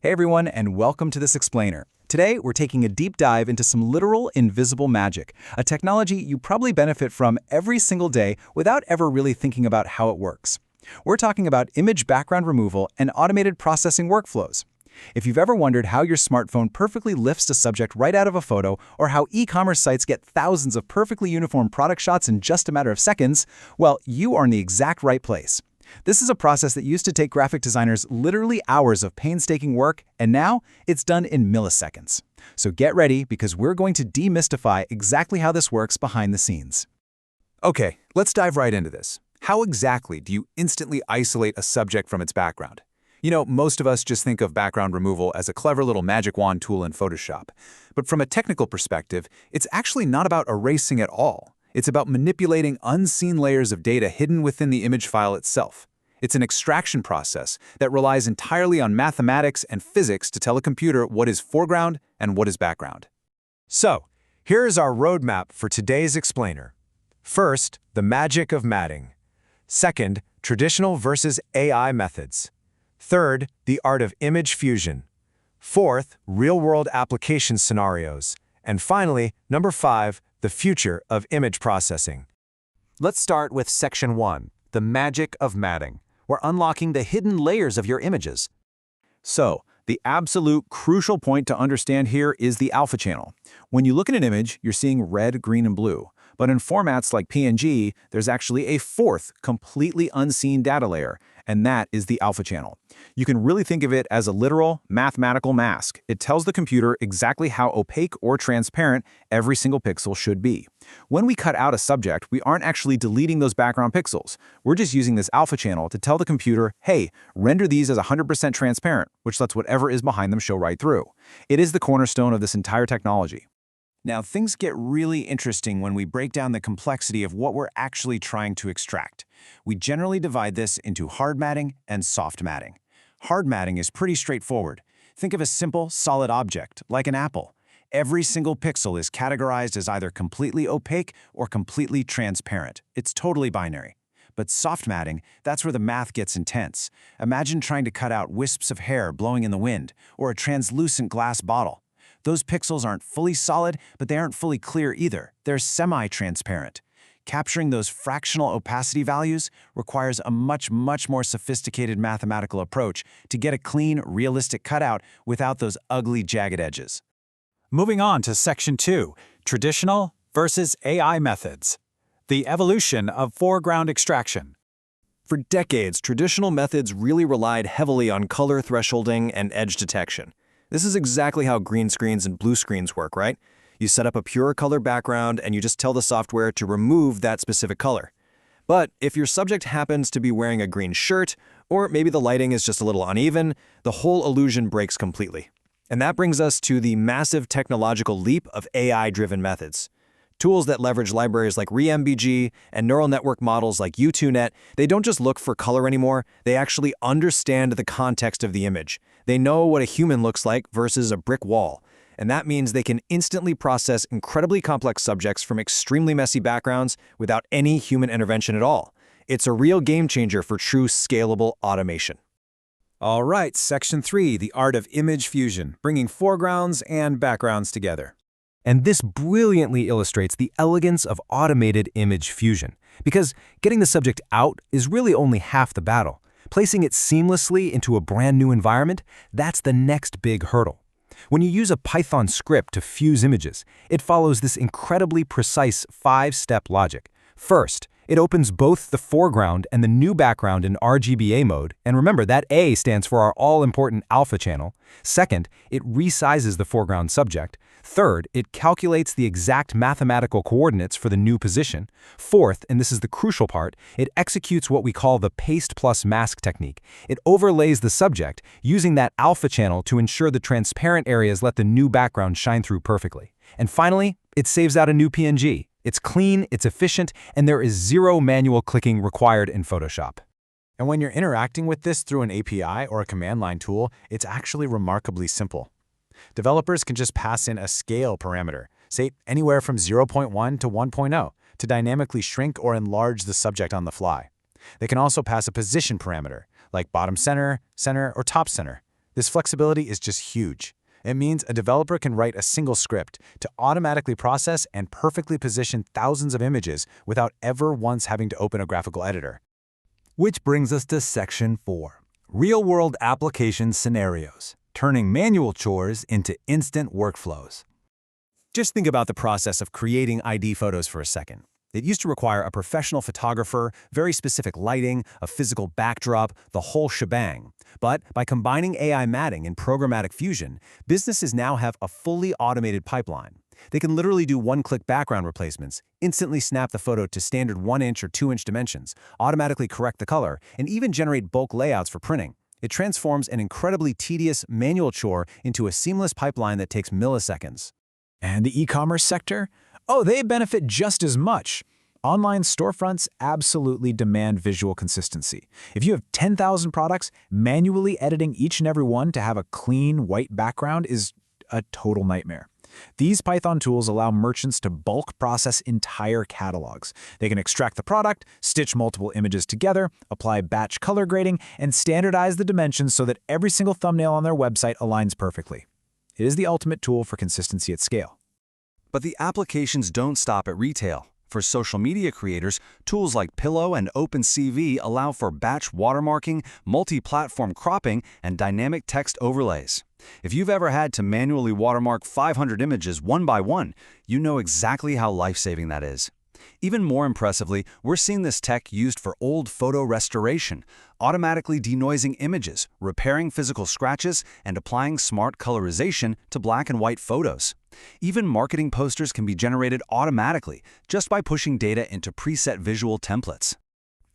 Hey everyone, and welcome to this explainer. Today, we're taking a deep dive into some literal invisible magic, a technology you probably benefit from every single day without ever really thinking about how it works. We're talking about image background removal and automated processing workflows. If you've ever wondered how your smartphone perfectly lifts a subject right out of a photo, or how e-commerce sites get thousands of perfectly uniform product shots in just a matter of seconds, well, you are in the exact right place. This is a process that used to take graphic designers literally hours of painstaking work, and now it's done in milliseconds. So get ready, because we're going to demystify exactly how this works behind the scenes. Okay, let's dive right into this. How exactly do you instantly isolate a subject from its background? You know, most of us just think of background removal as a clever little magic wand tool in Photoshop. But from a technical perspective, it's actually not about erasing at all. It's about manipulating unseen layers of data hidden within the image file itself. It's an extraction process that relies entirely on mathematics and physics to tell a computer what is foreground and what is background. So, here is our roadmap for today's explainer. First, the magic of matting. Second, traditional versus AI methods. Third, the art of image fusion. Fourth, real-world application scenarios. And finally, number 5, the future of image processing. Let's start with Section 1, the magic of matting. We're unlocking the hidden layers of your images. So, the absolute crucial point to understand here is the alpha channel. When you look at an image, you're seeing red, green, and blue. But in formats like PNG, there's actually a fourth, completely unseen data layer, and that is the alpha channel. You can really think of it as a literal mathematical mask. It tells the computer exactly how opaque or transparent every single pixel should be. When we cut out a subject, we aren't actually deleting those background pixels. We're just using this alpha channel to tell the computer, hey, render these as 100% transparent, which lets whatever is behind them show right through. It is the cornerstone of this entire technology. Now, things get really interesting when we break down the complexity of what we're actually trying to extract. We generally divide this into hard matting and soft matting. Hard matting is pretty straightforward. Think of a simple, solid object, like an apple. Every single pixel is categorized as either completely opaque or completely transparent. It's totally binary. But soft matting, that's where the math gets intense. Imagine trying to cut out wisps of hair blowing in the wind, or a translucent glass bottle. Those pixels aren't fully solid, but they aren't fully clear either. They're semi-transparent. Capturing those fractional opacity values requires a much more sophisticated mathematical approach to get a clean, realistic cutout without those ugly, jagged edges. Moving on to Section 2, traditional versus AI methods. The evolution of foreground extraction. For decades, traditional methods really relied heavily on color thresholding and edge detection. This is exactly how green screens and blue screens work, right? You set up a pure color background and you just tell the software to remove that specific color. But if your subject happens to be wearing a green shirt, or maybe the lighting is just a little uneven, the whole illusion breaks completely. And that brings us to the massive technological leap of AI-driven methods. Tools that leverage libraries like ReMBG and neural network models like U2Net, they don't just look for color anymore, they actually understand the context of the image. They know what a human looks like versus a brick wall. And that means they can instantly process incredibly complex subjects from extremely messy backgrounds without any human intervention at all. It's a real game changer for true scalable automation. All right, Section 3, the art of image fusion, bringing foregrounds and backgrounds together. And this brilliantly illustrates the elegance of automated image fusion, because getting the subject out is really only half the battle. Placing it seamlessly into a brand new environment, that's the next big hurdle. When you use a Python script to fuse images, it follows this incredibly precise 5-step logic. First, it opens both the foreground and the new background in RGBA mode, and remember that A stands for our all-important alpha channel. Second, it resizes the foreground subject. Third, it calculates the exact mathematical coordinates for the new position. Fourth, and this is the crucial part, it executes what we call the paste plus mask technique. It overlays the subject, using that alpha channel to ensure the transparent areas let the new background shine through perfectly. And finally, it saves out a new PNG. It's clean, it's efficient, and there is zero manual clicking required in Photoshop. And when you're interacting with this through an API or a command line tool, it's actually remarkably simple. Developers can just pass in a scale parameter, say anywhere from 0.1 to 1.0, to dynamically shrink or enlarge the subject on the fly. They can also pass a position parameter, like bottom center, center, or top center. This flexibility is just huge. It means a developer can write a single script to automatically process and perfectly position thousands of images without ever once having to open a graphical editor. Which brings us to Section 4, Real-World Application Scenarios, turning manual chores into instant workflows. Just think about the process of creating ID photos for a second. It used to require a professional photographer, very specific lighting, a physical backdrop, the whole shebang. But by combining AI matting and programmatic fusion, businesses now have a fully automated pipeline. They can literally do one-click background replacements, instantly snap the photo to standard 1-inch or 2-inch dimensions, automatically correct the color, and even generate bulk layouts for printing. It transforms an incredibly tedious manual chore into a seamless pipeline that takes milliseconds. And the e-commerce sector? Oh, they benefit just as much. Online storefronts absolutely demand visual consistency. If you have 10,000 products, manually editing each and every one to have a clean, white background is a total nightmare. These Python tools allow merchants to bulk process entire catalogs. They can extract the product, stitch multiple images together, apply batch color grading, and standardize the dimensions so that every single thumbnail on their website aligns perfectly. It is the ultimate tool for consistency at scale. But the applications don't stop at retail. For social media creators, tools like Pillow and OpenCV allow for batch watermarking, multi-platform cropping, and dynamic text overlays. If you've ever had to manually watermark 500 images one by one, you know exactly how life-saving that is. Even more impressively, we're seeing this tech used for old photo restoration, automatically denoising images, repairing physical scratches, and applying smart colorization to black and white photos. Even marketing posters can be generated automatically just by pushing data into preset visual templates.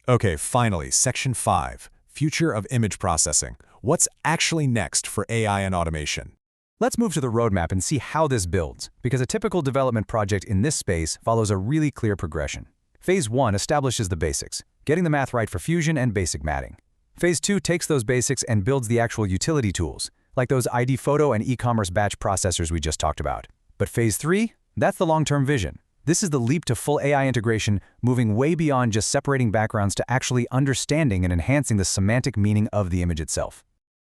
Okay, finally, Section 5, Future of Image Processing. What's actually next for AI and automation? Let's move to the roadmap and see how this builds, because a typical development project in this space follows a really clear progression. Phase 1 establishes the basics, getting the math right for fusion and basic matting. Phase 2 takes those basics and builds the actual utility tools, like those ID photo and e-commerce batch processors we just talked about. But Phase 3, that's the long-term vision. This is the leap to full AI integration, moving way beyond just separating backgrounds to actually understanding and enhancing the semantic meaning of the image itself.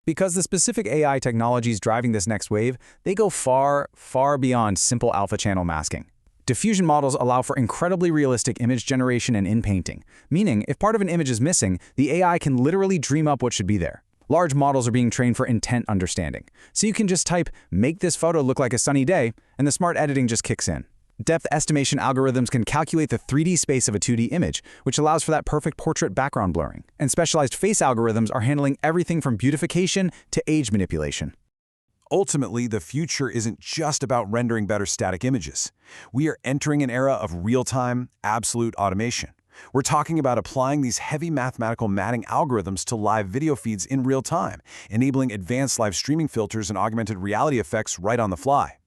Because the specific AI technologies driving this next wave, they go far, far beyond simple alpha channel masking. Diffusion models allow for incredibly realistic image generation and in-painting, meaning if part of an image is missing, the AI can literally dream up what should be there. Large models are being trained for intent understanding. So you can just type, "Make this photo look like a sunny day," and the smart editing just kicks in. Depth estimation algorithms can calculate the 3D space of a 2D image, which allows for that perfect portrait background blurring. And specialized face algorithms are handling everything from beautification to age manipulation. Ultimately, the future isn't just about rendering better static images. We are entering an era of real-time, absolute automation. We're talking about applying these heavy mathematical matting algorithms to live video feeds in real time, enabling advanced live streaming filters and augmented reality effects right on the fly.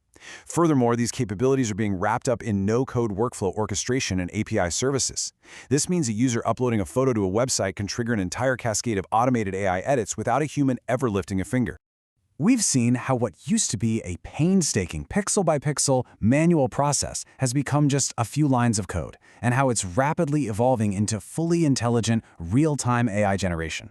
Furthermore, these capabilities are being wrapped up in no-code workflow orchestration and API services. This means a user uploading a photo to a website can trigger an entire cascade of automated AI edits without a human ever lifting a finger. We've seen how what used to be a painstaking pixel-by-pixel manual process has become just a few lines of code, and how it's rapidly evolving into fully intelligent, real-time AI generation.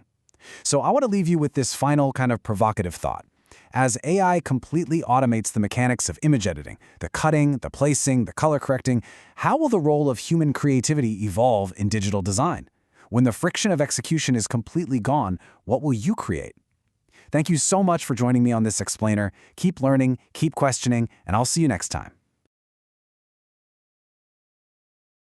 So I want to leave you with this final kind of provocative thought. As AI completely automates the mechanics of image editing, the cutting, the placing, the color correcting, how will the role of human creativity evolve in digital design? When the friction of execution is completely gone, what will you create? Thank you so much for joining me on this explainer. Keep learning, keep questioning, and I'll see you next time.